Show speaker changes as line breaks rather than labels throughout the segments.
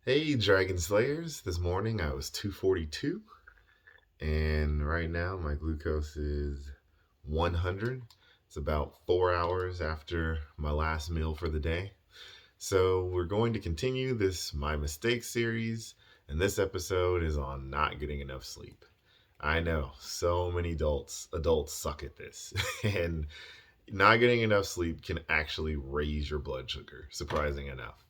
Hey, Dragon Slayers. This morning I was 242, and right now my glucose is 100. It's about 4 hours after my last meal for the day. So, we're going to continue this My Mistakes series, and this episode is on not getting enough sleep. I know so many adults suck at this, and not getting enough sleep can actually raise your blood sugar, surprising enough.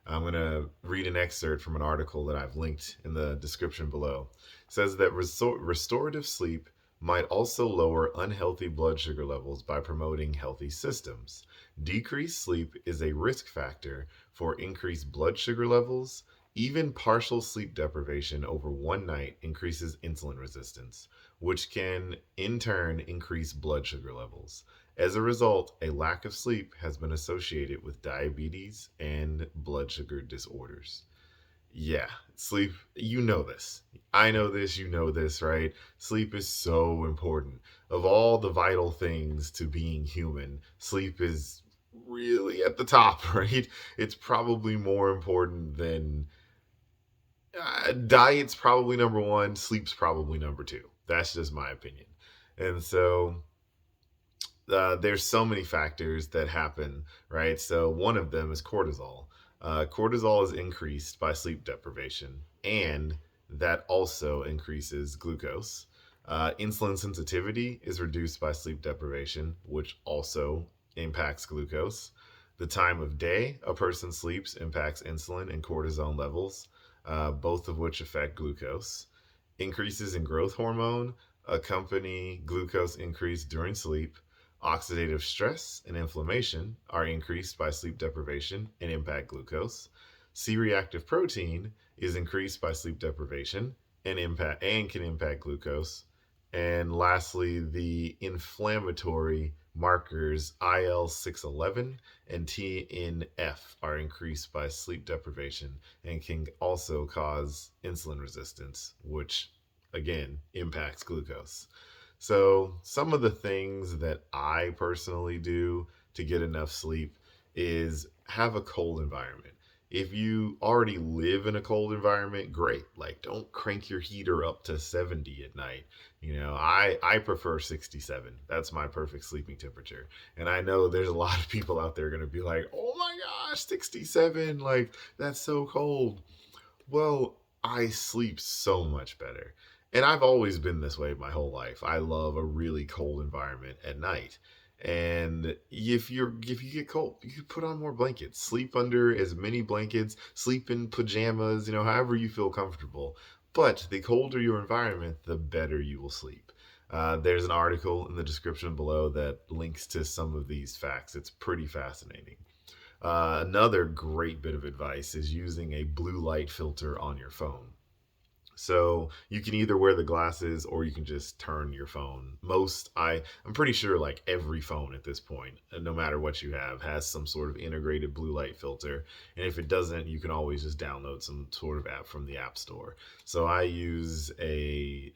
I'm going to read an excerpt from an article that I've linked in the description below. It says that restorative sleep might also lower unhealthy blood sugar levels by promoting healthy systems. Decreased sleep is a risk factor for increased blood sugar levels. Even partial sleep deprivation over one night increases insulin resistance, which can in turn increase blood sugar levels. As a result, a lack of sleep has been associated with diabetes and blood sugar disorders. Yeah, sleep, you know this. I know this, you know this, right? Sleep is so important. Of all the vital things to being human, sleep is really at the top, right? It's probably more important than diet's probably number one, sleep's probably number two. That's just my opinion. And so there's so many factors that happen, right? So one of them is cortisol. Cortisol is increased by sleep deprivation, and that also increases glucose. Insulin sensitivity is reduced by sleep deprivation, which also impacts glucose. The time of day a person sleeps impacts insulin and cortisol levels, both of which affect glucose. Increases in growth hormone accompany glucose increase during sleep. Oxidative stress and inflammation are increased by sleep deprivation and impact glucose. C reactive protein is increased by sleep deprivation and can impact glucose. And lastly, the inflammatory markers IL-611 and TNF are increased by sleep deprivation and can also cause insulin resistance, which again impacts glucose. So, some of the things that I personally do to get enough sleep is have a cold environment. If you already live in a cold environment, great. Like, don't crank your heater up to 70 at night. I prefer 67. That's my perfect sleeping temperature. And I know there's a lot of people out there going to be like, oh my gosh, 67. Like, that's so cold. Well, I sleep so much better. And I've always been this way my whole life. I love a really cold environment at night. And if you get cold, you can put on more blankets. Sleep under as many blankets, sleep in pajamas, however you feel comfortable. But the colder your environment, the better you will sleep. There's an article in the description below that links to some of these facts. It's pretty fascinating. Another great bit of advice is using a blue light filter on your phone. So you can either wear the glasses or you can just turn your phone. I'm pretty sure like every phone at this point, no matter what you have, has some sort of integrated blue light filter. And if it doesn't, you can always just download some sort of app from the App Store. So I use a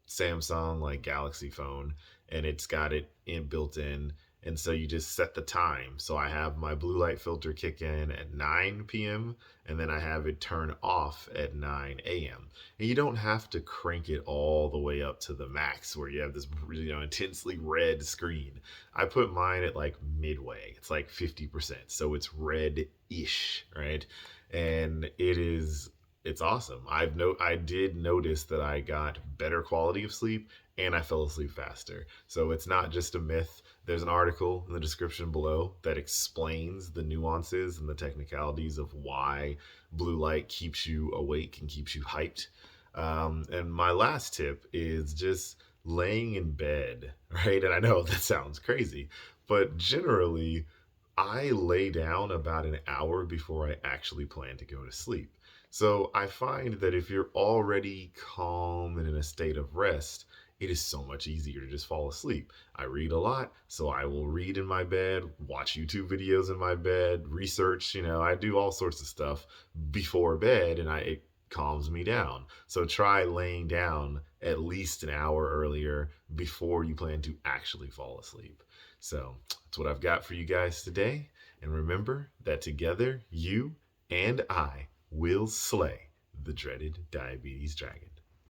Samsung like Galaxy phone, and it's got it built in. And so you just set the time. So I have my blue light filter kick in at 9 p.m. and then I have it turn off at 9 a.m. And you don't have to crank it all the way up to the max where you have this intensely red screen. I put mine at like midway. It's like 50%. So it's red-ish, right? And it's awesome. I did notice that I got better quality of sleep and I fell asleep faster. So it's not just a myth. There's an article in the description below that explains the nuances and the technicalities of why blue light keeps you awake and keeps you hyped. And my last tip is just laying in bed, right? And I know that sounds crazy, but generally, I lay down about an hour before I actually plan to go to sleep. So I find that if you're already calm and in a state of rest, it is so much easier to just fall asleep. I read a lot, so I will read in my bed, watch YouTube videos in my bed, research, I do all sorts of stuff before bed and it calms me down. So try laying down at least an hour earlier before you plan to actually fall asleep. So that's what I've got for you guys today. And remember that together, you and I will slay the dreaded diabetes dragon.